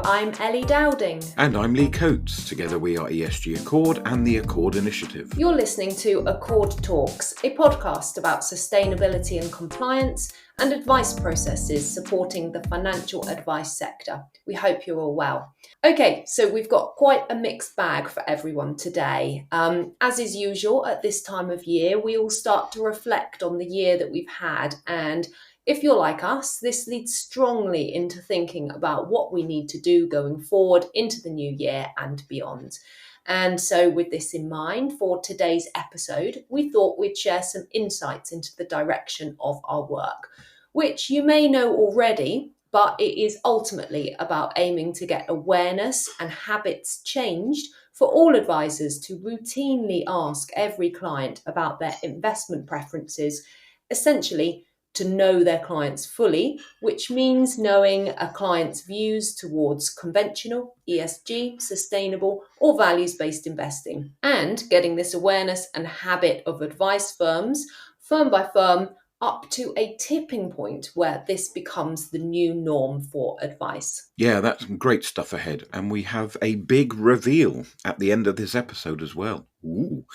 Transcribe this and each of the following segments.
Hello, I'm Ellie Dowding. And I'm Lee Coates. Together we are ESG Accord and the Accord Initiative. You're listening to Accord Talks, a podcast about sustainability and compliance and advice processes supporting the financial advice sector. We hope you're all well. Okay, so we've got quite a mixed bag for everyone today. As is usual at this time of year, we all start to reflect on the year that we've had, and if you're like us, this leads strongly into thinking about what we need to do going forward into the new year and beyond. And so with this in mind, for today's episode, we thought we'd share some insights into the direction of our work, which you may know already, but it is ultimately about aiming to get awareness and habits changed for all advisors to routinely ask every client about their investment preferences, essentially to know their clients fully, which means knowing a client's views towards conventional, ESG, sustainable, or values-based investing, and getting this awareness and habit of advice firms, firm by firm, up to a tipping point where this becomes the new norm for advice. Yeah, that's some great stuff ahead. And we have a big reveal at the end of this episode as well. Ooh.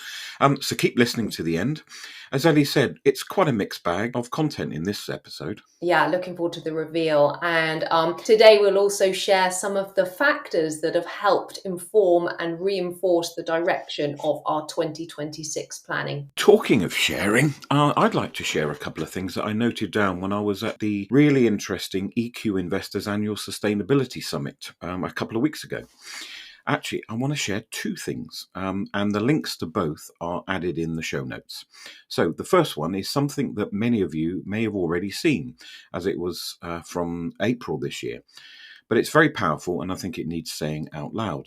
So keep listening to the end. As Ellie said, it's quite a mixed bag of content in this episode. Yeah, looking forward to the reveal. And today we'll also share some of the factors that have helped inform and reinforce the direction of our 2026 planning. Talking of sharing, I'd like to share a couple of things that I noted down when I was at the really interesting EQ Investors Annual Sustainability Summit a couple of weeks ago. Actually, I want to share two things, and the links to both are added in the show notes. So the first one is something that many of you may have already seen, as it was from April this year. But it's very powerful, and I think it needs saying out loud.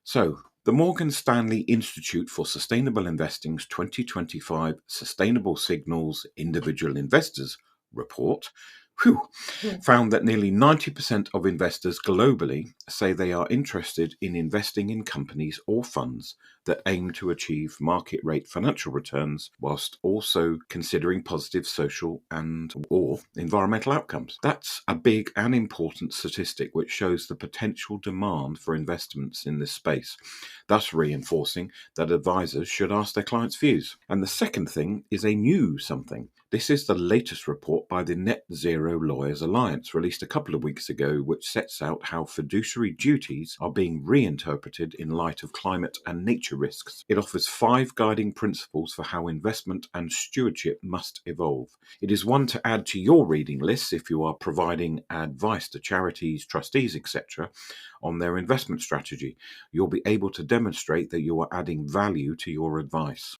So the Morgan Stanley Institute for Sustainable Investing's 2025 Sustainable Signals Individual Investors report found that nearly 90% of investors globally say they are interested in investing in companies or funds that aim to achieve market rate financial returns whilst also considering positive social and or environmental outcomes. That's a big and important statistic which shows the potential demand for investments in this space, thus reinforcing that advisors should ask their clients' views. And the second thing is a new something. This is the latest report by the Net Zero Lawyers Alliance, released a couple of weeks ago, which sets out how fiduciary duties are being reinterpreted in light of climate and nature risks. It offers 5 guiding principles for how investment and stewardship must evolve. It is one to add to your reading lists if you are providing advice to charities, trustees, etc. on their investment strategy. You'll be able to demonstrate that you are adding value to your advice.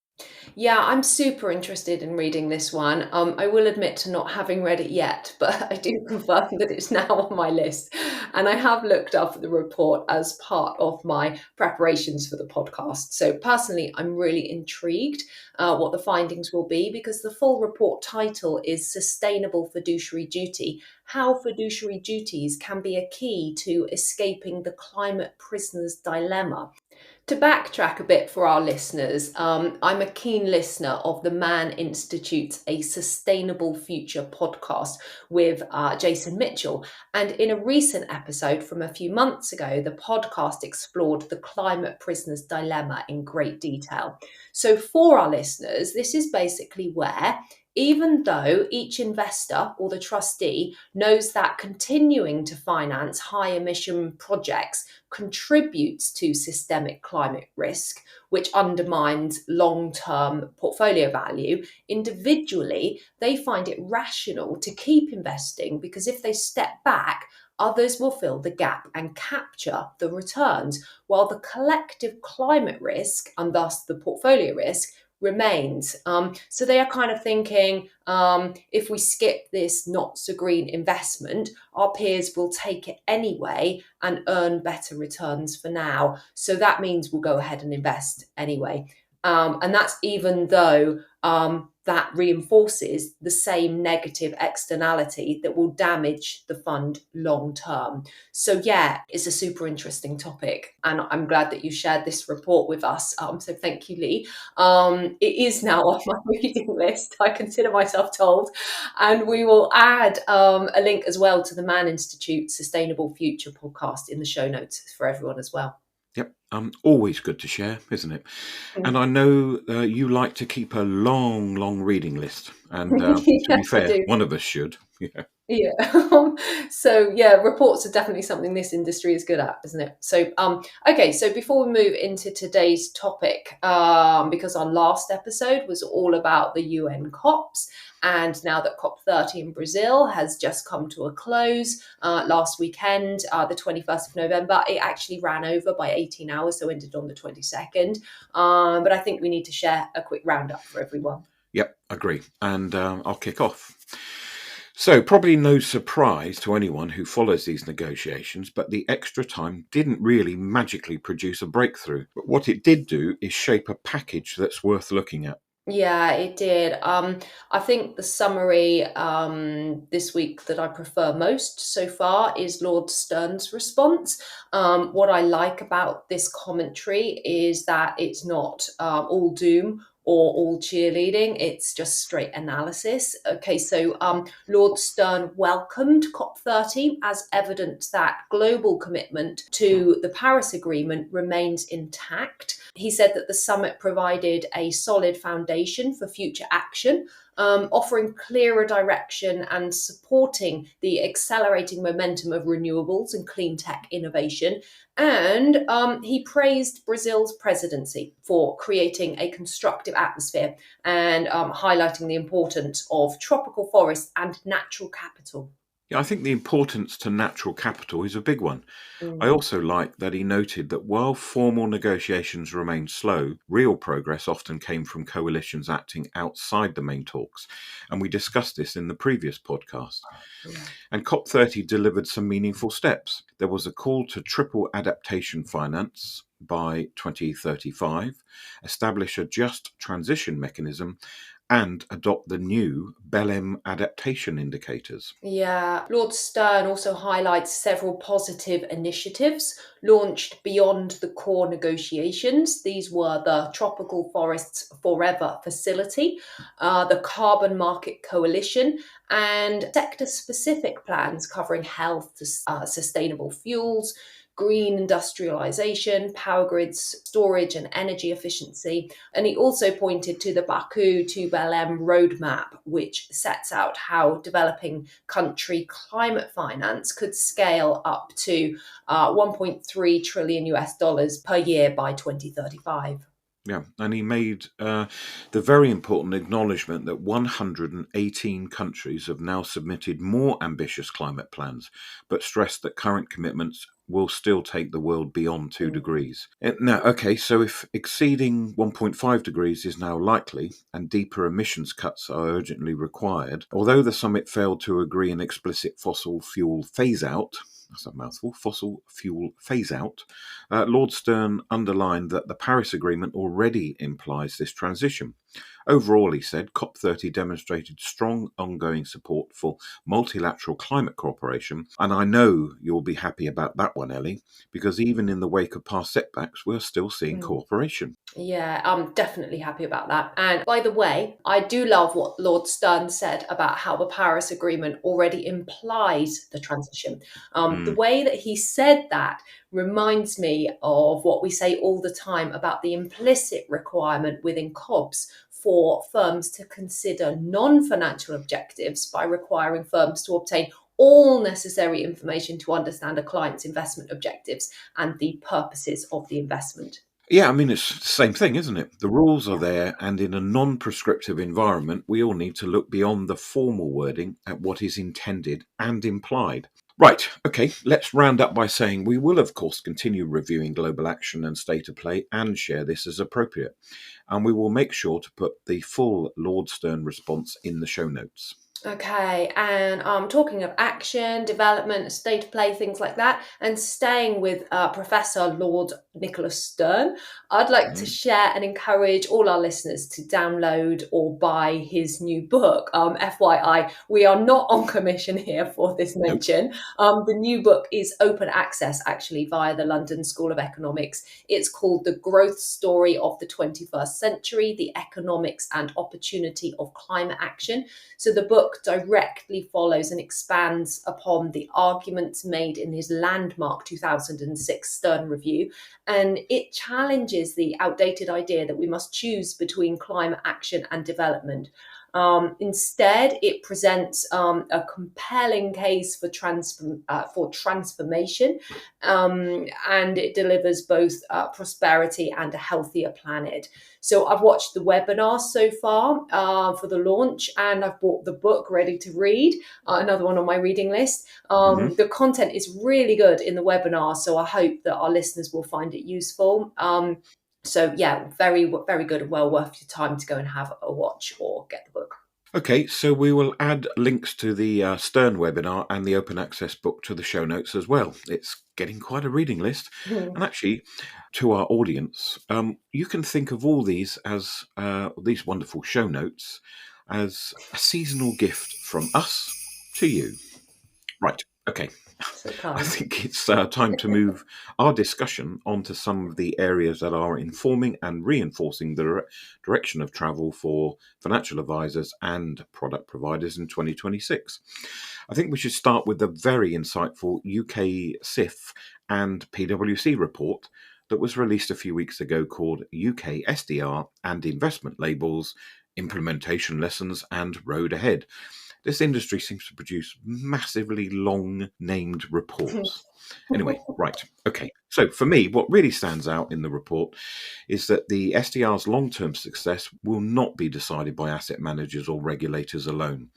Yeah, I'm super interested in reading this one. I will admit to not having read it yet, but I do confirm that it's now on my list. And I have looked up the report as part of my preparations for the podcast. So personally, I'm really intrigued what the findings will be, because the full report title is Sustainable Fiduciary Duty: How Fiduciary Duties Can Be a Key to Escaping the Climate Prisoner's Dilemma. To backtrack a bit for our listeners, I'm a keen listener of the Man Institute's A Sustainable Future podcast with Jason Mitchell. And in a recent episode from a few months ago, the podcast explored the climate prisoner's dilemma in great detail. So for our listeners, this is basically where, even though each investor or the trustee knows that continuing to finance high emission projects contributes to systemic climate risk, which undermines long-term portfolio value, individually, they find it rational to keep investing, because if they step back, others will fill the gap and capture the returns, while the collective climate risk, and thus the portfolio risk, remains. So they are kind of thinking, if we skip this not so green investment, our peers will take it anyway and earn better returns for now. So that means we'll go ahead and invest anyway. And that's even though that reinforces the same negative externality that will damage the fund long term. So yeah, it's a super interesting topic, and I'm glad that you shared this report with us. So thank you, Lee. It is now on my reading list, I consider myself told, and we will add a link as well to the Man Institute Sustainable Future podcast in the show notes for everyone as well. Yep, always good to share, isn't it? And I know you like to keep a long reading list. And to be Yes, I fair, do. one of us should. Yeah. Yeah. So yeah, reports are definitely something this industry is good at, isn't it? So okay, so before we move into today's topic, because our last episode was all about the UN COPs, and now that COP30 in Brazil has just come to a close last weekend, the 21st of November, it actually ran over by 18 hours, so ended on the 22nd. But I think we need to share a quick roundup for everyone. Yep, agree. And I'll kick off. So, probably no surprise to anyone who follows these negotiations, but the extra time didn't really magically produce a breakthrough. But what it did do is shape a package that's worth looking at. Yeah, it did. I think the summary this week that I prefer most so far is Lord Stern's response. What I like about this commentary is that it's not all doom or all cheerleading, it's just straight analysis. Okay, so Lord Stern welcomed COP30 as evidence that global commitment to the Paris Agreement remains intact. He said that the summit provided a solid foundation for future action, offering clearer direction and supporting the accelerating momentum of renewables and clean tech innovation. And he praised Brazil's presidency for creating a constructive atmosphere and highlighting the importance of tropical forests and natural capital. Yeah, I think the importance to natural capital is a big one. I Mm. also like that he noted that while formal negotiations remained slow, real progress often came from coalitions acting outside the main talks. And we discussed this in the previous podcast. Yeah. And COP30 delivered some meaningful steps. There was a call to triple adaptation finance by 2035, establish a just transition mechanism, and adopt the new Belém adaptation indicators. Yeah, Lord Stern also highlights several positive initiatives launched beyond the core negotiations. These were the Tropical Forests Forever Facility, the Carbon Market Coalition, and sector specific plans covering health, sustainable fuels, green industrialization, power grids, storage, and energy efficiency. And he also pointed to the Baku to Belém roadmap, which sets out how developing country climate finance could scale up to 1.3 trillion US dollars per year by 2035. Yeah, and he made the very important acknowledgement that 118 countries have now submitted more ambitious climate plans, but stressed that current commitments will still take the world beyond 2 Mm. degrees. Now, okay, so if exceeding 1.5 degrees is now likely and deeper emissions cuts are urgently required, although the summit failed to agree an explicit fossil fuel phase out, that's a mouthful, fossil fuel phase out, Lord Stern underlined that the Paris Agreement already implies this transition. Overall, he said, COP30 demonstrated strong ongoing support for multilateral climate cooperation, and I know you'll be happy about that one, Ellie, because even in the wake of past setbacks, we're still seeing Mm. cooperation. Yeah, I'm definitely happy about that. And by the way, I do love what Lord Stern said about how the Paris Agreement already implies the transition. The Mm. way that he said that reminds me of what we say all the time about the implicit requirement within COBs for firms to consider non-financial objectives by requiring firms to obtain all necessary information to understand a client's investment objectives and the purposes of the investment. Yeah, I mean, it's the same thing, isn't it? The rules are there, and in a non prescriptive environment, we all need to look beyond the formal wording at what is intended and implied. Right, okay, let's round up by saying we will, of course, continue reviewing global action and state of play and share this as appropriate. And we will make sure to put the full Lord Stern response in the show notes. Okay, and talking of action, development, state of play, things like that, and staying with Professor Lord Nicholas Stern, I'd like to Mm, share and encourage all our listeners to download or buy his new book. FYI, we are not on commission here for this nope. mention. The new book is open access, actually, via the London School of Economics. It's called The Growth Story of the 21st Century, The Economics and Opportunity of Climate Action. So the book directly follows and expands upon the arguments made in his landmark 2006 Stern Review, and it challenges the outdated idea that we must choose between climate action and development. Instead, it presents a compelling case for transformation, and it delivers both prosperity and a healthier planet. So I've watched the webinar so far for the launch, and I've bought the book ready to read, another one on my reading list. Hmm. The content is really good in the webinar, so I hope that our listeners will find it useful. So yeah, very, very good and well worth your time to go and have a watch or get the book. Okay, so we will add links to the Stern webinar and the open access book to the show notes as well. It's getting quite a reading list. And actually, to our audience, you can think of all these as these wonderful show notes as a seasonal gift from us to you. Right, okay. So I kind. think it's time to move our discussion onto some of the areas that are informing and reinforcing the direction of travel for financial advisors and product providers in 2026. I think we should start with the very insightful UKSIF and PWC report that was released a few weeks ago called UK SDR and Investment Labels, Implementation Lessons and Road Ahead. This industry seems to produce massively long named reports. Anyway, right. Okay. So for me, what really stands out in the report is that the SDR's long term success will not be decided by asset managers or regulators alone.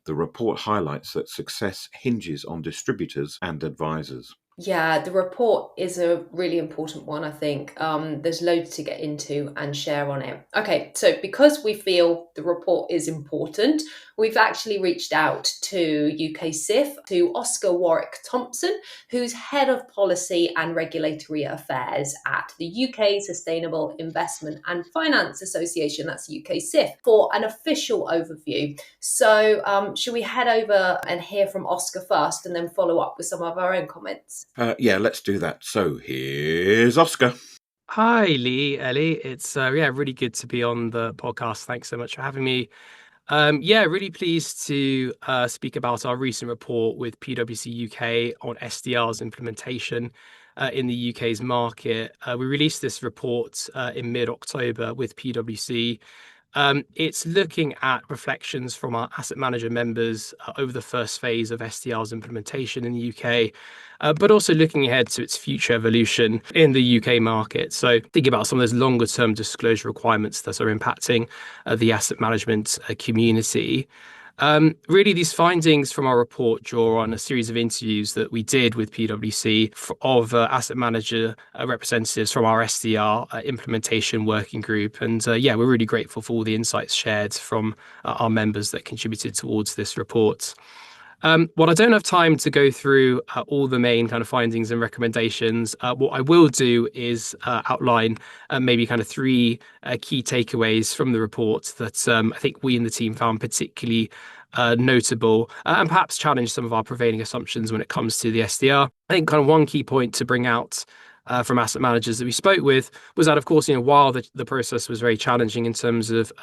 The report highlights that success hinges on distributors and advisors. Yeah, the report is a really important one, I think. There's loads to get into and share on it. Okay, so because we feel the report is important, we've actually reached out to UKSIF, to Oscar Warwick-Thompson, who's Head of Policy and Regulatory Affairs at the UK Sustainable Investment and Finance Association, that's UKSIF, for an official overview. So should we head over and hear from Oscar first and then follow up with some of our own comments? Yeah, let's do that. So here's Oscar. Hi, Lee, Ellie. It's really good to be on the podcast. Thanks so much for having me. Really pleased to speak about our recent report with PwC UK on SDR's implementation in the UK's market. We released this report in mid-October with PwC. It's looking at reflections from our asset manager members over the first phase of SDR's implementation in the UK, but also looking ahead to its future evolution in the UK market. So thinking about some of those longer term disclosure requirements that are impacting the asset management community. Really, these findings from our report draw on a series of interviews that we did with PwC of asset manager representatives from our SDR implementation working group. And we're really grateful for all the insights shared from our members that contributed towards this report. Well, I don't have time to go through all the main kind of findings and recommendations. What I will do is outline maybe kind of three key takeaways from the report that I think we in the team found particularly notable and perhaps challenge some of our prevailing assumptions when it comes to the SDR. I think kind of one key point to bring out from asset managers that we spoke with was that, of course, while the process was very challenging in terms of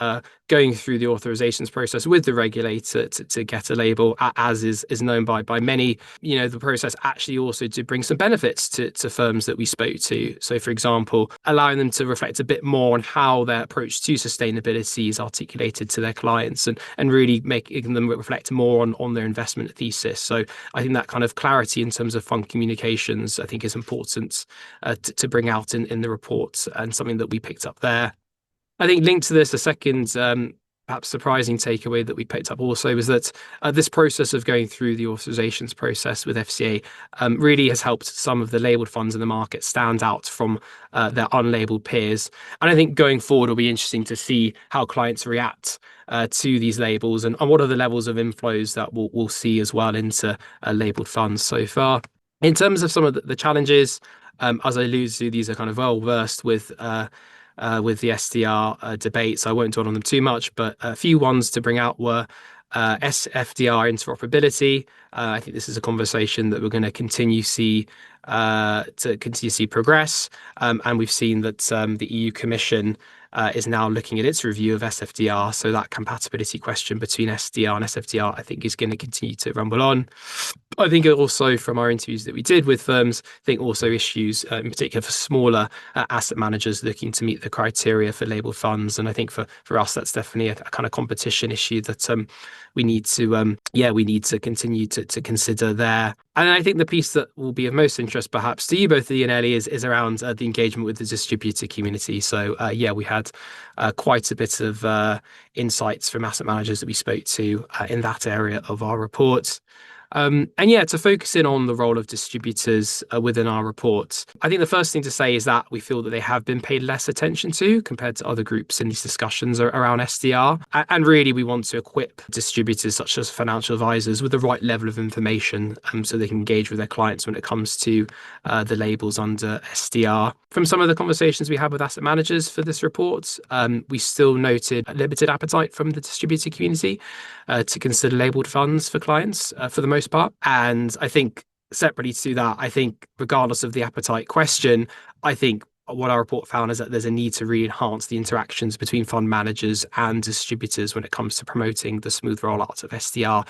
going through the authorizations process with the regulator to get a label, as is known by many, the process actually also did bring some benefits to firms that we spoke to. So, for example, allowing them to reflect a bit more on how their approach to sustainability is articulated to their clients and really making them reflect more on their investment thesis. So I think that kind of clarity in terms of fund communications, I think, is important to bring out in the report, and something that we picked up there. I think linked to this, a second perhaps surprising takeaway that we picked up also was that this process of going through the authorizations process with FCA really has helped some of the labelled funds in the market stand out from their unlabelled peers. And I think going forward, it'll be interesting to see how clients react to these labels and what are the levels of inflows that we'll see as well into labelled funds so far. In terms of some of the challenges, as I alluded to, these are kind of well versed with the SDR debate, so I won't dwell on them too much, but a few ones to bring out were SFDR interoperability. I think this is a conversation that we're going to continue see progress, and we've seen that the EU Commission is now looking at its review of SFDR, so that compatibility question between SDR and SFDR I think is going to continue to rumble on. I think also from our interviews that we did with firms, I think also issues in particular for smaller asset managers looking to meet the criteria for labelled funds. And I think for us, that's definitely a kind of competition issue that we need to continue to consider there. And I think the piece that will be of most interest perhaps to you both, Lee and Ellie, is around the engagement with the distributor community. So we had quite a bit of insights from asset managers that we spoke to in that area of our report. To focus in on the role of distributors within our report, I think the first thing to say is that we feel that they have been paid less attention to compared to other groups in these discussions around SDR. And really, we want to equip distributors such as financial advisors with the right level of information so they can engage with their clients when it comes to the labels under SDR. From some of the conversations we had with asset managers for this report, we still noted a limited appetite from the distributor community to consider labelled funds for clients for the most part. And I think separately to that, I think regardless of the appetite question, I think what our report found is that there's a need to re-enhance the interactions between fund managers and distributors when it comes to promoting the smooth rollout of SDR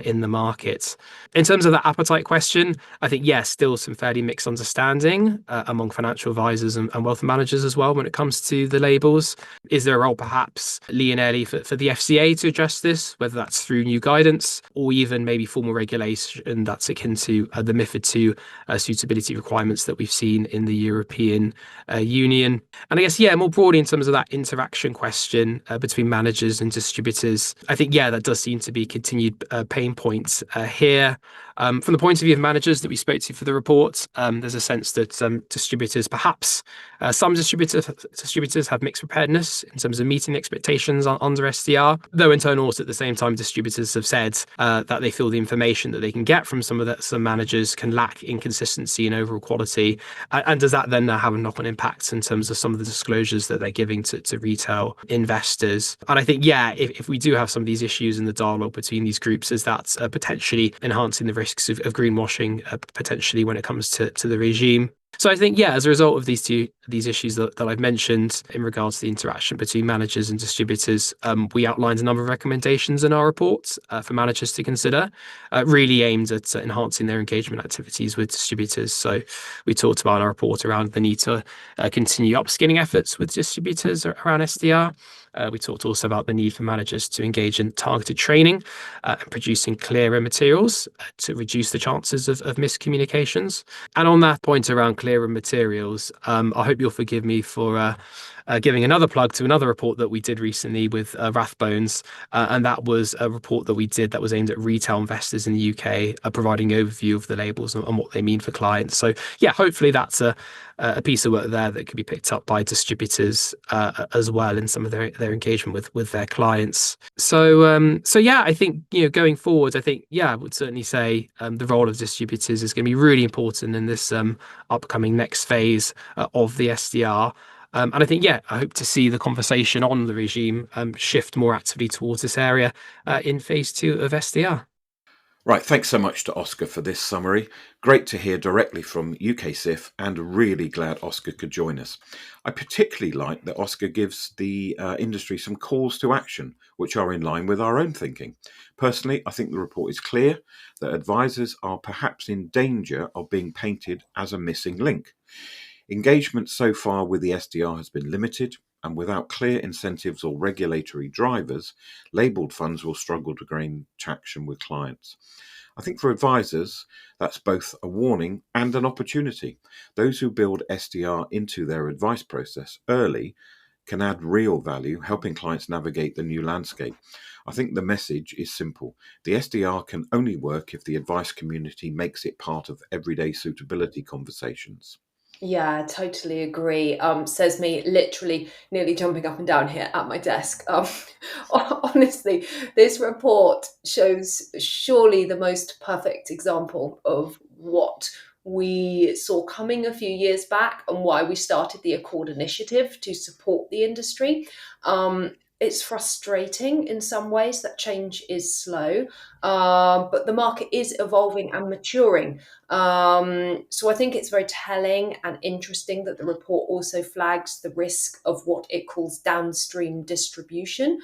in the market. In terms of the appetite question, I think, yes, still some fairly mixed understanding among financial advisors and wealth managers as well when it comes to the labels. Is there a role perhaps, Lee and Ellie, for the FCA to address this, whether that's through new guidance or even maybe formal regulation that's akin to the MiFID II suitability requirements that we've seen in the European Union? And I guess, more broadly in terms of that interaction question between managers and distributors, I think, that does seem to be continued pain points here. From the point of view of managers that we spoke to for the report, there's a sense that distributors, perhaps some distributors have mixed preparedness in terms of meeting expectations under SDR, though in turn also at the same time distributors have said that they feel the information that they can get from some managers can lack inconsistency and overall quality. And does that then have a knock-on impact in terms of some of the disclosures that they're giving to retail investors? And I think, if we do have some of these issues in the dialogue between these groups, is that potentially enhancing the risks of greenwashing potentially when it comes to the regime. So I think, as a result of these issues that I've mentioned in regards to the interaction between managers and distributors, we outlined a number of recommendations in our report for managers to consider, really aimed at enhancing their engagement activities with distributors. So we talked about in our report around the need to continue upskilling efforts with distributors around SDR. We talked also about the need for managers to engage in targeted training and producing clearer materials to reduce the chances of miscommunications. And on that point around clearer materials, I hope you'll forgive me for giving another plug to another report that we did recently with Rathbones, and that was a report that we did that was aimed at retail investors in the UK, providing an overview of the labels and what they mean for clients. So hopefully that's a piece of work there that could be picked up by distributors as well in some of their engagement with their clients. So I think going forward, I think I would certainly say the role of distributors is going to be really important in this upcoming next phase of the SDR. And I think, I hope to see the conversation on the regime shift more actively towards this area in phase 2 of SDR. Right, thanks so much to Oscar for this summary. Great to hear directly from UKSIF and really glad Oscar could join us. I particularly like that Oscar gives the industry some calls to action, which are in line with our own thinking. Personally, I think the report is clear that advisors are perhaps in danger of being painted as a missing link. Engagement so far with the SDR has been limited, and without clear incentives or regulatory drivers, labelled funds will struggle to gain traction with clients. I think for advisors, that's both a warning and an opportunity. Those who build SDR into their advice process early can add real value, helping clients navigate the new landscape. I think the message is simple. The SDR can only work if the advice community makes it part of everyday suitability conversations. Yeah, totally agree. Says me literally nearly jumping up and down here at my desk. Honestly, this report shows surely the most perfect example of what we saw coming a few years back and why we started the Accord initiative to support the industry. It's frustrating in some ways that change is slow, but the market is evolving and maturing. So I think it's very telling and interesting that the report also flags the risk of what it calls downstream distribution.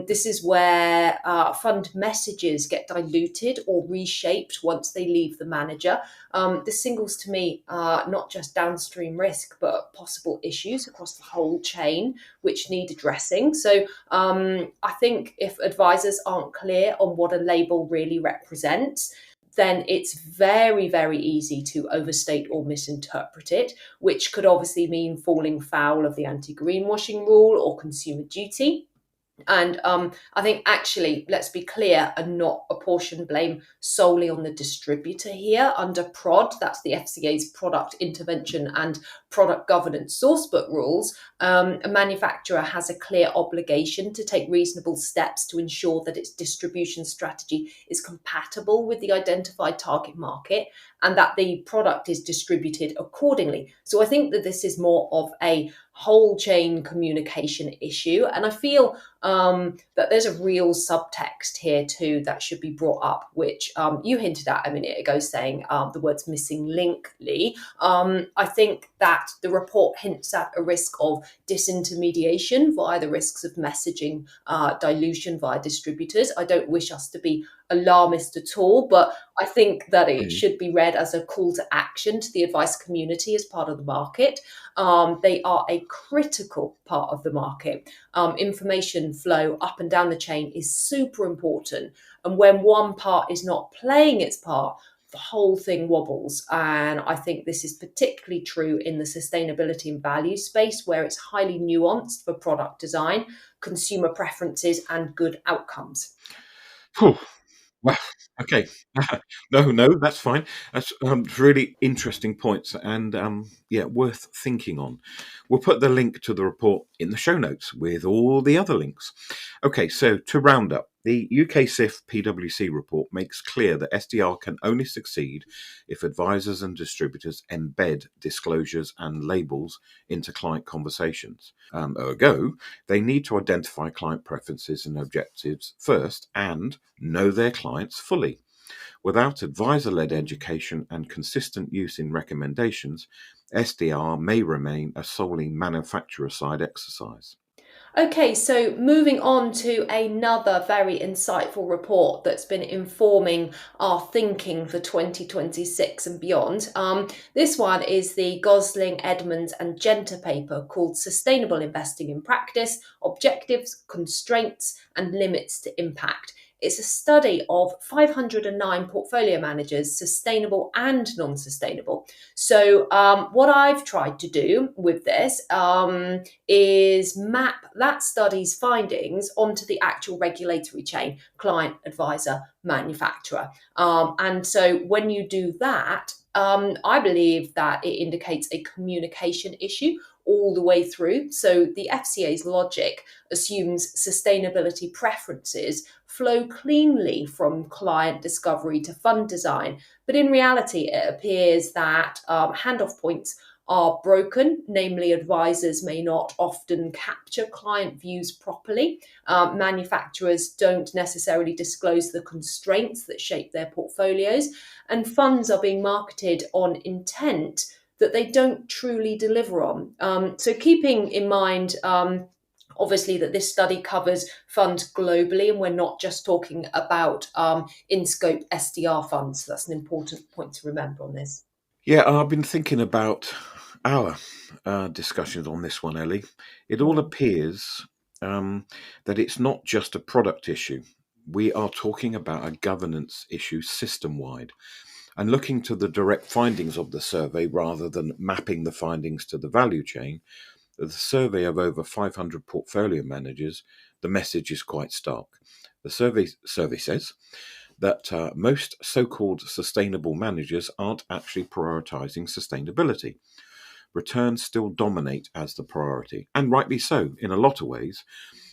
This is where fund messages get diluted or reshaped once they leave the manager. This signals to me not just downstream risk, but possible issues across the whole chain which need addressing. So I think if advisors aren't clear on what a label really represents, then it's very, very easy to overstate or misinterpret it, which could obviously mean falling foul of the anti-greenwashing rule or consumer duty. And I think actually, let's be clear and not apportion blame solely on the distributor here. Under PROD, that's the FCA's Product Intervention and Product Governance Sourcebook rules, a manufacturer has a clear obligation to take reasonable steps to ensure that its distribution strategy is compatible with the identified target market and that the product is distributed accordingly. So I think that this is more of a whole chain communication issue. And I feel that there's a real subtext here too that should be brought up, which you hinted at a minute ago, saying the words missing link, Lee. I think that the report hints at a risk of disintermediation via the risks of messaging dilution via distributors. I don't wish us to be alarmist at all, but I think that it should be read as a call to action to the advice community as part of the market. They are a critical part of the market. Information flow up and down the chain is super important. And when one part is not playing its part, the whole thing wobbles. And I think this is particularly true in the sustainability and value space, where it's highly nuanced for product design, consumer preferences, and good outcomes. Whew. Well, okay. No, that's fine. That's really interesting points and yeah, worth thinking on. We'll put the link to the report in the show notes with all the other links. Okay, so to round up, the UKSIF PWC report makes clear that SDR can only succeed if advisors and distributors embed disclosures and labels into client conversations. Ergo, they need to identify client preferences and objectives first and know their clients fully. Without advisor-led education and consistent use in recommendations, SDR may remain a solely manufacturer-side exercise. Okay, so moving on to another very insightful report that's been informing our thinking for 2026 and beyond. This one is the Gosling, Edmans and Jenter paper called Sustainable Investing in Practice, Objectives, Constraints and Limits to Impact. It's a study of 509 portfolio managers, sustainable and non-sustainable. So what I've tried to do with this is map that study's findings onto the actual regulatory chain, client, advisor, manufacturer. And so when you do that, I believe that it indicates a communication issue all the way through. So the FCA's logic assumes sustainability preferences flow cleanly from client discovery to fund design. But in reality, it appears that handoff points are broken, namely advisors may not often capture client views properly. Manufacturers don't necessarily disclose the constraints that shape their portfolios, and funds are being marketed on intent that they don't truly deliver on. So keeping in mind obviously that this study covers funds globally and we're not just talking about in-scope SDR funds. So that's an important point to remember on this. Yeah, I've been thinking about our discussions on this one, Ellie. It all appears that it's not just a product issue. We are talking about a governance issue system-wide. And looking to the direct findings of the survey rather than mapping the findings to the value chain, The survey of over 500 portfolio managers, the message is quite stark. The survey says that most so-called sustainable managers aren't actually prioritizing sustainability. Returns still dominate as the priority, and rightly so in a lot of ways.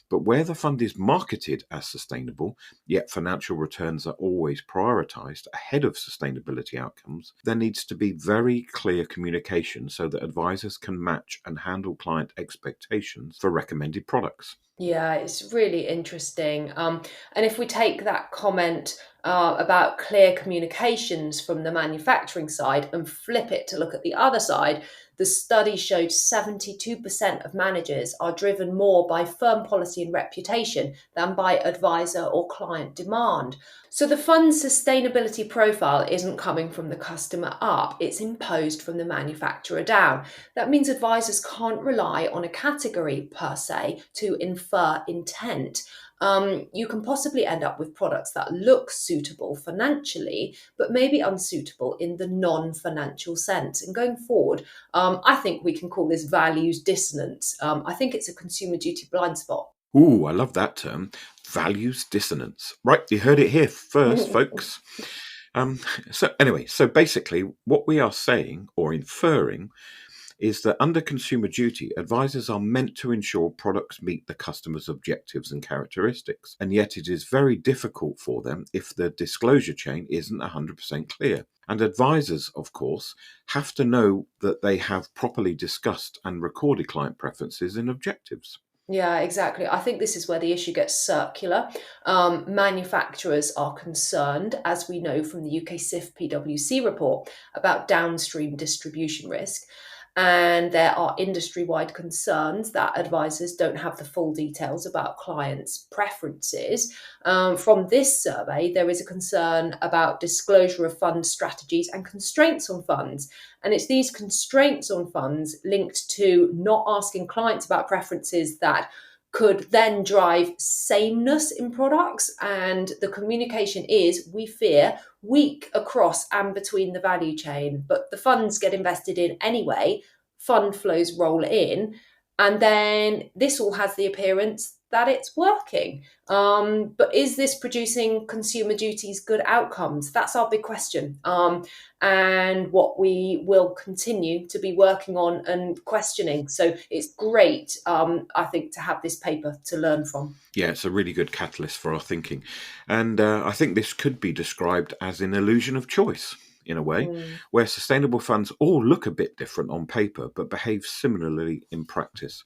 But where the fund is marketed as sustainable, yet financial returns are always prioritized ahead of sustainability outcomes, there needs to be very clear communication so that advisors can match and handle client expectations for recommended products. Yeah, it's really interesting. And if we take that comment about clear communications from the manufacturing side and flip it to look at the other side, the study showed 72% of managers are driven more by firm policy and reputation than by advisor or client demand. So the fund's sustainability profile isn't coming from the customer up, it's imposed from the manufacturer down. That means advisors can't rely on a category per se to infer intent. You can possibly end up with products that look suitable financially, but maybe unsuitable in the non-financial sense. And going forward, I think we can call this values dissonance. I think it's a consumer duty blind spot. Ooh, I love that term. Values dissonance. Right, you heard it here first, folks. So basically, what we are saying or inferring is that under consumer duty, advisors are meant to ensure products meet the customer's objectives and characteristics, and yet it is very difficult for them if the disclosure chain isn't 100% clear. And advisors, of course, have to know that they have properly discussed and recorded client preferences and objectives. Yeah, exactly. I think this is where the issue gets circular. Manufacturers are concerned, as we know from the UKSIF PWC report, about downstream distribution risk. And there are industry-wide concerns that advisors don't have the full details about clients' preferences. From this survey, there is a concern about disclosure of fund strategies and constraints on funds. And it's these constraints on funds linked to not asking clients about preferences that could then drive sameness in products. And the communication is, we fear, weak across and between the value chain. But the funds get invested in anyway, fund flows roll in, and then this all has the appearance that it's working. But is this producing consumer duties good outcomes? That's our big question. And what we will continue to be working on and questioning. So it's great, I think, to have this paper to learn from. Yeah, it's a really good catalyst for our thinking. And I think this could be described as an illusion of choice, in a way, where sustainable funds all look a bit different on paper, but behave similarly in practice.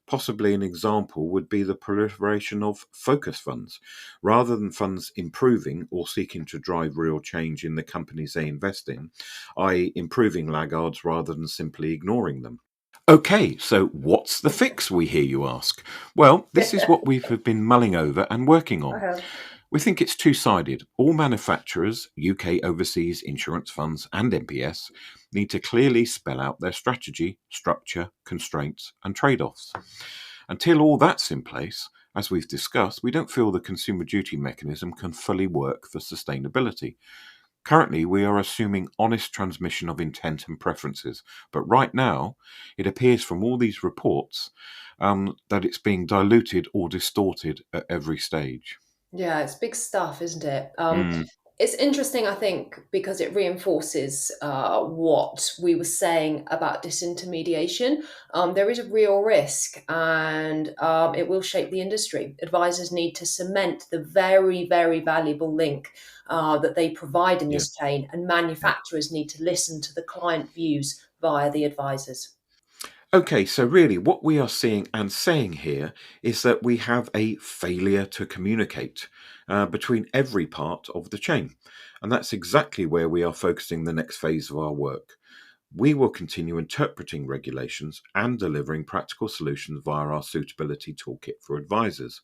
Possibly an example would be the proliferation of focus funds. Rather than funds improving or seeking to drive real change in the companies they invest in, i.e. improving laggards rather than simply ignoring them. Okay, so what's the fix, we hear you ask? Well, this is what we've been mulling over and working on. We think it's two-sided. All manufacturers, UK overseas insurance funds and MPS, need to clearly spell out their strategy, structure, constraints and trade-offs. Until all that's in place, as we've discussed, we don't feel the consumer duty mechanism can fully work for sustainability. Currently, we are assuming honest transmission of intent and preferences, but right now, it appears from all these reports that it's being diluted or distorted at every stage. Yeah, it's big stuff, isn't it? It's interesting, I think, because it reinforces what we were saying about disintermediation. There is a real risk, and it will shape the industry. Advisors need to cement the very, very valuable link that they provide in this chain, and manufacturers need to listen to the client views via the advisors. Okay, so really what we are seeing and saying here is that we have a failure to communicate between every part of the chain. And that's exactly where we are focusing the next phase of our work. We will continue interpreting regulations and delivering practical solutions via our suitability toolkit for advisors.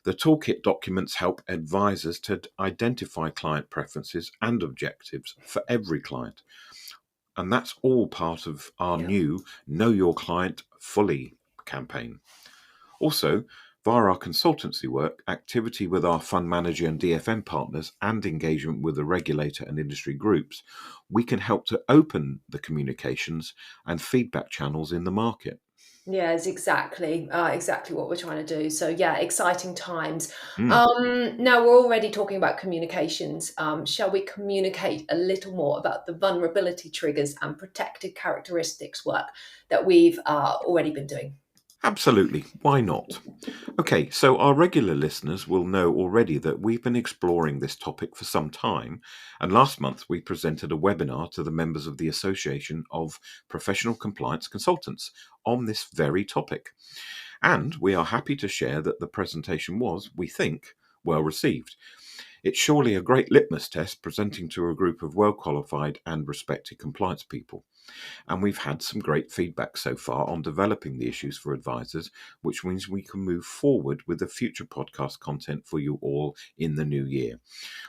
The toolkit documents help advisors to identify client preferences and objectives for every client. And that's all part of our new Know Your Client Fully campaign. Also, via our consultancy work, activity with our fund manager and DFM partners, and engagement with the regulator and industry groups, we can help to open the communications and feedback channels in the market. Yeah, it's exactly what we're trying to do. So yeah, exciting times. Mm. Now we're already talking about communications. Shall we communicate a little more about the vulnerability triggers and protected characteristics work that we've already been doing? Absolutely. Why not? Okay, so our regular listeners will know already that we've been exploring this topic for some time, and last month we presented a webinar to the members of the Association of Professional Compliance Consultants on this very topic. And we are happy to share that the presentation was, we think, well received. It's surely a great litmus test presenting to a group of well qualified and respected compliance people. And we've had some great feedback so far on developing the issues for advisors, which means we can move forward with the future podcast content for you all in the new year.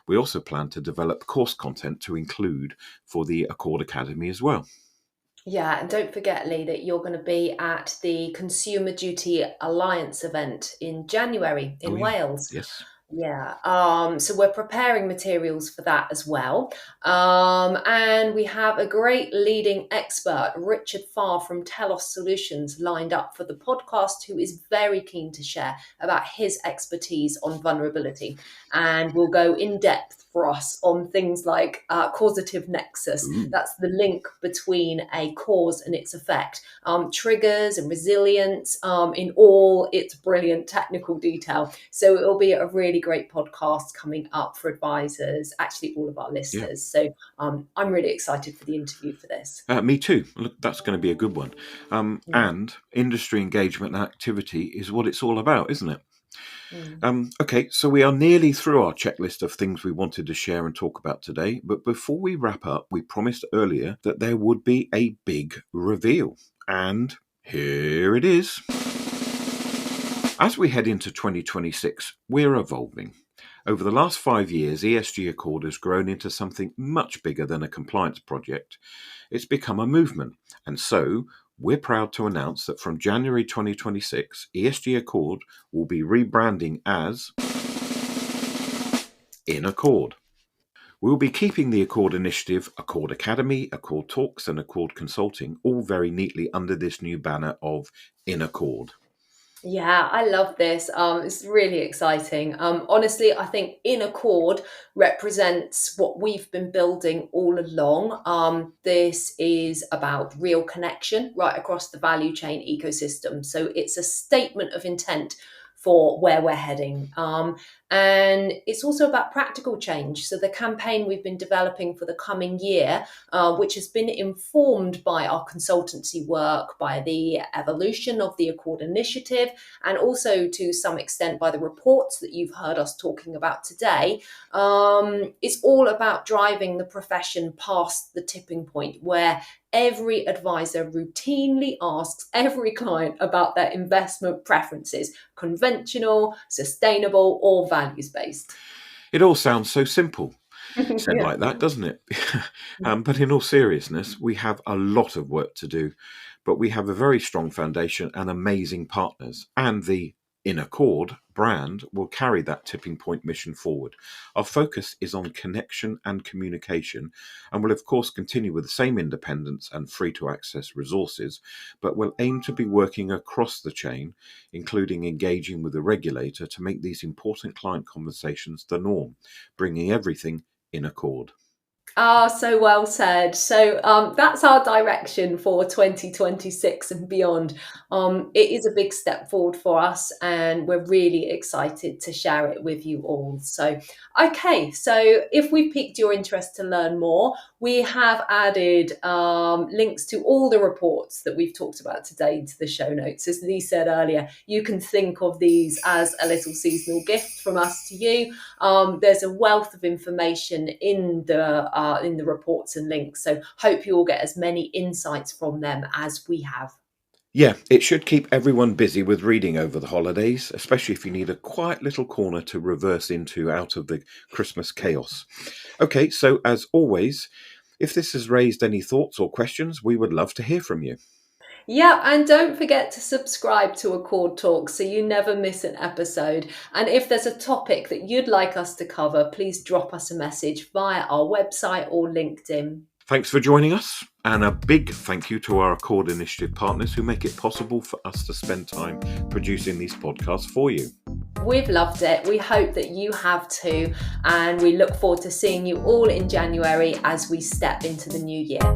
We also plan to develop course content to include for the Accord Academy as well. Yeah, and don't forget, Lee, that you're going to be at the Consumer Duty Alliance event in January in Wales. Yes. Yeah, so we're preparing materials for that as well. And we have a great leading expert, Richard Farr from Telos Solutions, lined up for the podcast, who is very keen to share about his expertise on vulnerability. And we'll go in depth for us on things like causative nexus. Ooh. That's the link between a cause and its effect, triggers and resilience in all its brilliant technical detail. So it'll be a really great podcast coming up for advisors, actually all of our listeners. Yeah. So I'm really excited for the interview for this. Me too. Look, that's going to be a good one. And industry engagement and activity is what it's all about, isn't it? Okay, so we are nearly through our checklist of things we wanted to share and talk about today. But before we wrap up, we promised earlier that there would be a big reveal. And here it is. As we head into 2026, we're evolving. Over the last 5 years, ESG Accord has grown into something much bigger than a compliance project. It's become a movement. And so we're proud to announce that from January 2026, ESG Accord will be rebranding as In Accord. We'll be keeping the Accord initiative, Accord Academy, Accord Talks, and Accord Consulting all very neatly under this new banner of In Accord. Yeah, I love this. It's really exciting. Honestly, I think In Accord represents what we've been building all along. This is about real connection right across the value chain ecosystem. So it's a statement of intent for where we're heading. And it's also about practical change. So the campaign we've been developing for the coming year, which has been informed by our consultancy work, by the evolution of the Accord initiative, and also to some extent by the reports that you've heard us talking about today, it's all about driving the profession past the tipping point where every advisor routinely asks every client about their investment preferences, conventional, sustainable, or values-based. It all sounds so simple, said like that, doesn't it? But in all seriousness, we have a lot of work to do, but we have a very strong foundation and amazing partners, and the In Accord brand will carry that tipping point mission forward. Our focus is on connection and communication, and will of course continue with the same independence and free to access resources, but will aim to be working across the chain, including engaging with the regulator to make these important client conversations the norm, bringing everything in accord. So well said. So that's our direction for 2026 and beyond. It is a big step forward for us, and we're really excited to share it with you all. So, okay, so if we piqued your interest to learn more, we have added links to all the reports that we've talked about today to the show notes. As Lee said earlier, you can think of these as a little seasonal gift from us to you. There's a wealth of information in the reports and links. So hope you all get as many insights from them as we have. Yeah, it should keep everyone busy with reading over the holidays, especially if you need a quiet little corner to reverse into out of the Christmas chaos. Okay, so as always, if this has raised any thoughts or questions, we would love to hear from you. Yeah, and don't forget to subscribe to Accord Talk so you never miss an episode. And if there's a topic that you'd like us to cover, please drop us a message via our website or LinkedIn. Thanks for joining us, and a big thank you to our Accord Initiative partners who make it possible for us to spend time producing these podcasts for you. We've loved it. We hope that you have too, and we look forward to seeing you all in January as we step into the new year.